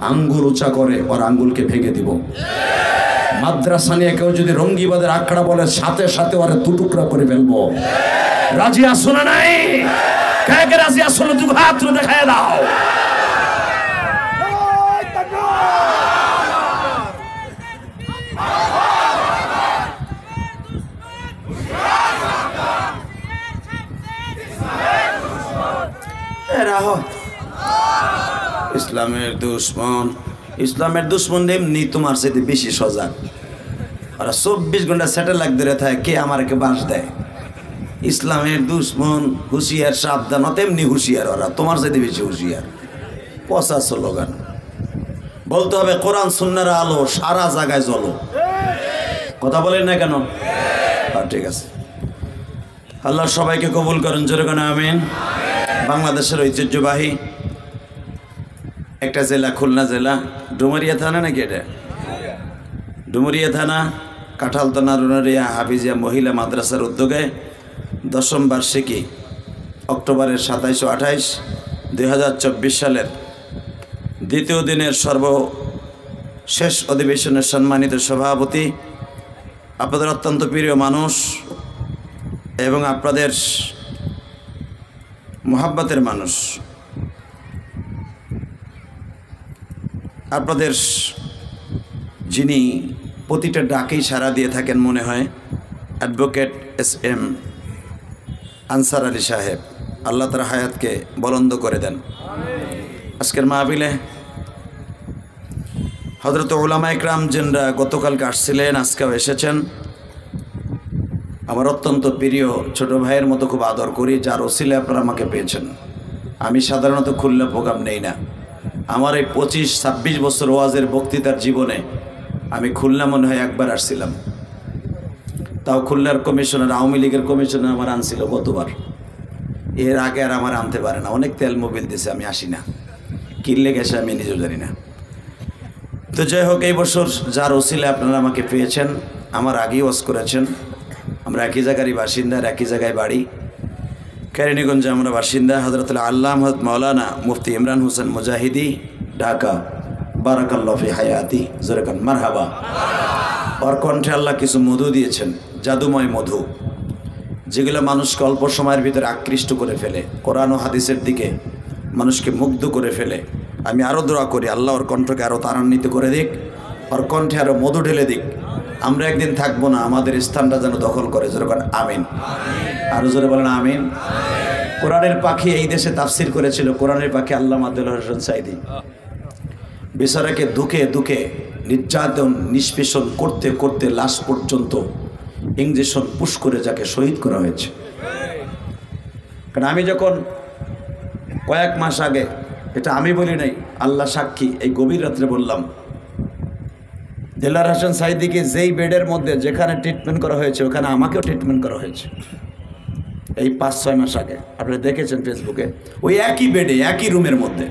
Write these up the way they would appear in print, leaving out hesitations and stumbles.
আঙ্গুল উঁচা করে ওর আঙ্গুলকে ভেঙে দিব। মাদ্রাসা নিয়ে কেউ যদি রঙ্গিবাদের আখড়া বলে সাথে সাথে ওরা দু টুকরা করে ফেলবো। রাজি আসো না নাই? কে কে রাজি আসো? দু হাত দেখায় দাও। ইসলামের দুশ্মন, ইসলামের দুশ্মন এমনি তোমার সাথে বেশি সজাগ। ওরা 24 ঘন্টা স্যাটেলাইট ধরে থাকে, কে আমারকে বাঁশ দেয়। ইসলামের দুশ্মন হুঁশিয়ার, সাবধান, তেমনি হুঁশিয়ার ওরা, তোমার সাথে বেশি হুঁশিয়ার। পচা স্লোগান বলতে হবে কোরআন সুন্নাহর আলো সারা জায়গায় জ্বলো। কথা বলেন না কেন? ঠিক আছে, আল্লাহ সবাইকে কবুল করেন, জোরে কেন আমিন। বাংলাদেশের ঐতিহ্যবাহী একটা জেলা খুলনা জেলা, ডুমুরিয়া থানা নাকি এটা? ডুমুরিয়া থানা, কাঁঠালতলা রুনারিয়া হাফিজিয়া মহিলা মাদ্রাসার উদ্যোগে 10ম বার্ষিকী অক্টোবরের 27 ও 28, 2024 সালের দ্বিতীয় দিনের সর্বশেষ অধিবেশনের সম্মানিত সভাপতি, আপনাদের অত্যন্ত প্রিয় মানুষ এবং আপনাদের মোহাব্বতের মানুষ, আপনাদের যিনি প্রতিটা ডাকেই সাড়া দিয়ে থাকেন মনে হয়, অ্যাডভোকেট SM আনসার আলী সাহেব, আল্লাহ তার হায়াতকে বলন্দ করে দেন। আজকের মাহফিলে হযরত উলামা ইকরাম যিনরা গতকালকে আসছিলেন, আজকেও এসেছেন। আমার অত্যন্ত প্রিয় ছোট ভাইয়ের মতো খুব আদর করি, যার ওসিলে আপনারা আমাকে পেয়েছেন। আমি সাধারণত খুলনা প্রোগ্রাম নেই না। আমার এই 25-26 বছর ওয়াজের বক্তৃতার জীবনে আমি খুলনা মনে হয় একবার আসছিলাম, তাও খুলনার কমিশনার, আওয়ামী লীগের কমিশনার আমার আনছিল গতবার। এর আগে আর আমার আনতে পারে না, অনেক তেল মোবিল দিয়েছে, আমি আসি না, কিনলে গেছে আমি নিজেও জানি না। তো যাই হোক, এই বছর যার ওসিলে আপনারা আমাকে পেয়েছেন, আমার আগেই ওয়াজ করেছেন। আমরা একই জায়গারই বাসিন্দা, একই জায়গায় বাড়ি, কেরানীগঞ্জে আমরা বাসিন্দা। হযরতুল আল্লামা হযরত মাওলানা মুফতি ইমরান হোসেন মুজাহিদি, ঢাকা। বারাকাল্লাহু ফি হায়াতি, জোরে কান মারহাবা। ওর কণ্ঠে আল্লাহ কিছু মধু দিয়েছেন, জাদুময় মধু, যেগুলো মানুষকে অল্প সময়ের ভিতরে আকৃষ্ট করে ফেলে, কোরআন ও হাদিসের দিকে মানুষকে মুগ্ধ করে ফেলে। আমি আরও দোয়া করি আল্লাহ ওর কণ্ঠকে আরও ত্বরান্বিত করে দিক, ওর কণ্ঠে আরও মধু ঢেলে দিক। আমরা একদিন থাকবো না, আমাদের স্থানটা যেন দখল করে, জোরে বলেন আমিন। আরও জোরে বলেন আমিন। কোরআনের পাখি এই দেশে তাফসির করেছিল, কোরআনের পাখি আল্লামা দেলোয়ার হোসেন সাঈদী। বেচারাকে দুঃখে দুঃখে নির্যাতন নিষ্পেষণ করতে করতে লাশ পর্যন্ত ইঞ্জেকশন পুশ করে যাকে শহীদ করা হয়েছে। কারণ আমি যখন কয়েক মাস আগে, এটা আমি বলি নাই, আল্লাহ সাক্ষী, এই গভীর রাত্রে বললাম, দেলোয়ার হোসেন সাঈদীকে যেই বেডের মধ্যে যেখানে ট্রিটমেন্ট করা হয়েছে ওখানে আমাকেও ট্রিটমেন্ট করা হয়েছে এই 5-6 মাস আগে। আপনারা দেখেছেন ফেসবুকে, ওই একই বেডে একই রুমের মধ্যে।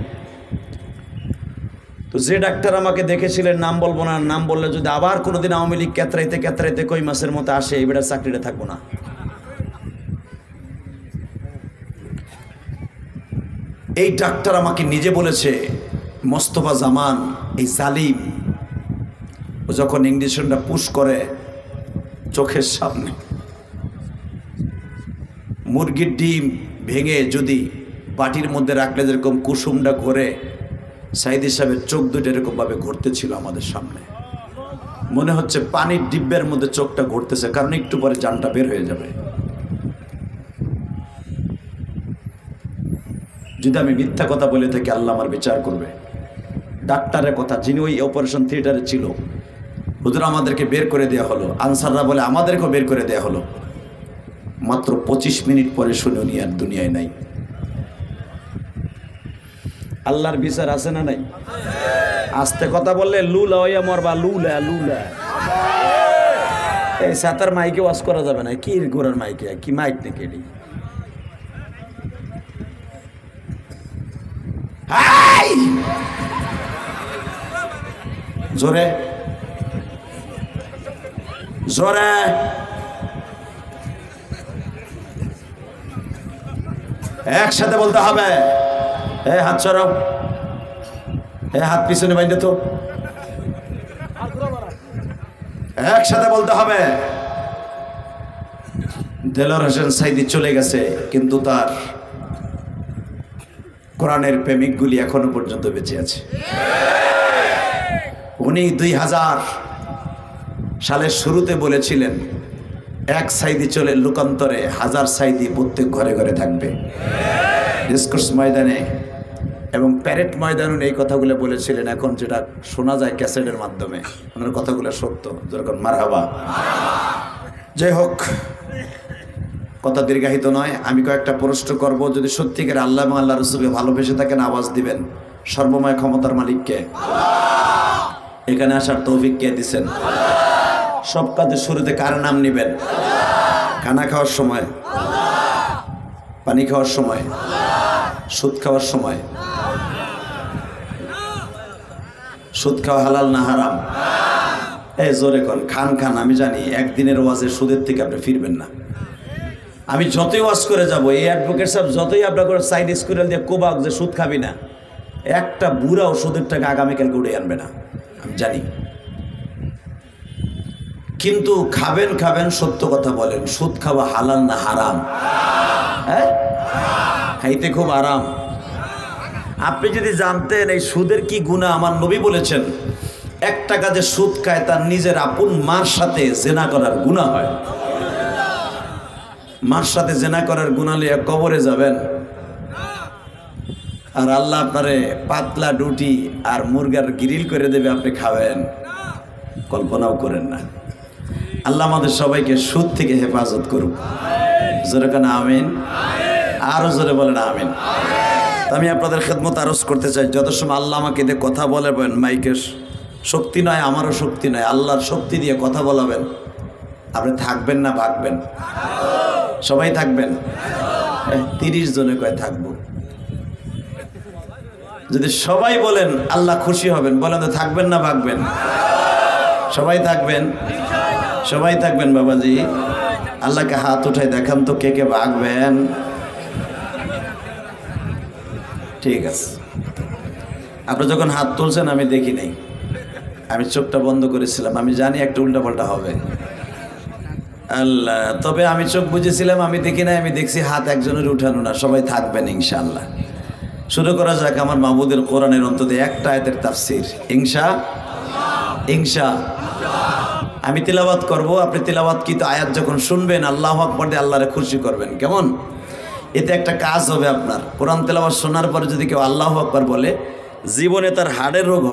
তো যে ডাক্তার আমাকে দেখেছিলেন, নাম বলবো না, নাম বললে যদি আবার কোনোদিন আওয়ামী লীগ ক্যাতরাইতে ক্যাতরাইতে কই মাসের মতো আসে, এই বেটার চাকরিটা থাকবো না। এই ডাক্তার আমাকে নিজে বলেছে, মোস্তফা জামান এই জালিম ও যখন ইঞ্জেকশনটা পুশ করে চোখের সামনে, মুরগির ডিম ভেঙে যদি বাটির মধ্যে রাখলে যেরকম কুসুমটা ঘোরে, সাঈদী সাহেবের চোখ দুটো এরকমভাবে ঘুরতেছিল আমাদের সামনে। মনে হচ্ছে পানির ডিব্বের মধ্যে চোখটা ঘুরতেছে, কারণ একটু পরে জানটা বের হয়ে যাবে। যদি আমি মিথ্যা কথা বলে থাকি, আল্লাহ আমার বিচার করবে। ডাক্তারের কথা, যিনি ওই অপারেশন থিয়েটারে ছিল, হুজুর আমাদেরকে বের করে দেওয়া হলো, আনসাররা বলে আমাদেরকেও বের করে দেওয়া হলো। মাত্র 25 মিনিট পরে শুনে উনি আর দুনিয়ায় নাই। আল্লাহর বিচার আছে না নাই? আস্তে কথা বললে লুলা হইয়া মরবা, লুলা লুলা। এই সাতার মাইকে ওয়াজ করা যাবে না। কি গোড়ার মাইকে, কি মাইক নাকি এটি? জোরে জোরে একসাথে বলতে হবে। হাত সরাও, হ্যাঁ, হাত পিছনে বাইন্দে তো একসাথে বলতে হবে। দেলোয়ার হোসেন সাইদি চলে গেছে, কিন্তু তার কোরআনের প্রেমিকগুলি এখনো পর্যন্ত বেঁচে আছে। উনি 2000 সালের শুরুতে বলেছিলেন, এক সাইদি চলে লোকান্তরে 1000 সাইদি প্রত্যেক ঘরে ঘরে থাকবে। ডিসকোর্স ময়দানে এবং প্যারেড ময়দানে এই কথাগুলো বলেছিলেন। এখন যেটা শোনা যায় ক্যাসেটের মাধ্যমে, ওনার কথাগুলো সত্য, যেরকম মারহাবা। যাই হোক, কথা দীর্ঘায়িত নয়, আমি কয়েকটা প্রশ্ন করব। যদি সত্যিকার আল্লাহ এবং আল্লাহ রসুলকে ভালোবেসে থাকেন আওয়াজ দিবেন। সর্বময় ক্ষমতার মালিককে, এখানে আসার তৌফিক কে দিচ্ছেন? সব কাজের শুরুতে কার নাম নিবেন? খানা খাওয়ার সময়, পানি খাওয়ার সময়, সুদ খাওয়ার সময়। সুদ খাওয়া হালাল না হারাম? এই জোরে কর, খান খান। আমি জানি একদিনের ওয়াজে সুদের থেকে আপনি ফিরবেন না। আমি যতই ওয়াজ করে যাব, এই অ্যাডভোকেট সাহেব যতই আপনার করে সাইড স্কুরেল দিয়ে কোবাক যে সুদ খাবি না, একটা বুড়াও সুদের টাকা আগামীকালকে উড়ে আনবে না, আমি জানি। কিন্তু খাবেন খাবেন, সত্য কথা বলেন, সুদ খাওয়া হালাল না হারাম? হ্যাঁ, খাইতে খুব আরাম। আপনি যদি জানতেন এই সুদের কি গুনাহ, আমার নবী বলেছেন, এক টাকা যে সুদ খায় তার নিজের আপন মার সাথে জেনা করার গুনাহ হয়। মার সাথে জেনা করার গুনাহ লিয়ে কবরে যাবেন, আর আল্লাহ আপনারে পাতলা রুটি আর মুরগার গ্রিল করে দেবে, আপনি খাবেন। কল্পনাও করেন না। আল্লাহ আমাদের সবাইকে সুদ থেকে হেফাজত করুক। জোরে কেন আমিন? আরো জোরে বলেন আমিন। আমি আপনাদের খেদমত আরজ করতে চাই, যত সময় আল্লাহ আমাকে দিয়ে কথা বলাবেন, মাইকের শক্তি নয়, আমারও শক্তি নয়, আল্লাহর শক্তি দিয়ে কথা বলাবেন, আপনি থাকবেন না ভাগবেন? সবাই থাকবেন? 30 জনে কয় থাকবো। যদি সবাই বলেন আল্লাহ খুশি হবেন। বলেন তো থাকবেন না ভাগবেন? সবাই থাকবেন? সবাই থাকবেন বাবাজি। আল্লাহকে হাত উঠাই দেখান তো কে কে ভাগবেন। ঠিক আছে, আপনি যখন হাত তুলছেন আমি দেখি নাই, আমি চোখটা বন্ধ করেছিলাম। আমি জানি একটা উল্টাপাল্টা হবে। আল্লাহ, তবে আমি চোখ বুঝেছিলাম, আমি দেখি নাই, আমি দেখছি হাত একজনের উঠানো না। সবাই থাকবেন ইনশাআল্লাহ। শুরু করা যাক আমার মাহবুদের কোরআনের অন্তত একটা আয়াতের তাফসীর। ইনশা আমি তিলাওয়াত করব, আপনি তিলাওয়াতকৃত আয়াত যখন শুনবেন আল্লাহু আকবার দিয়ে আল্লাহরে খুশি করবেন। কেমন? এতে একটা কাজ হবে আপনার। কোরআন তেলাওয়াত শোনার পরে যদি কেউ আল্লাহু আকবার বলে, জীবনে তার হাড়ের রোগ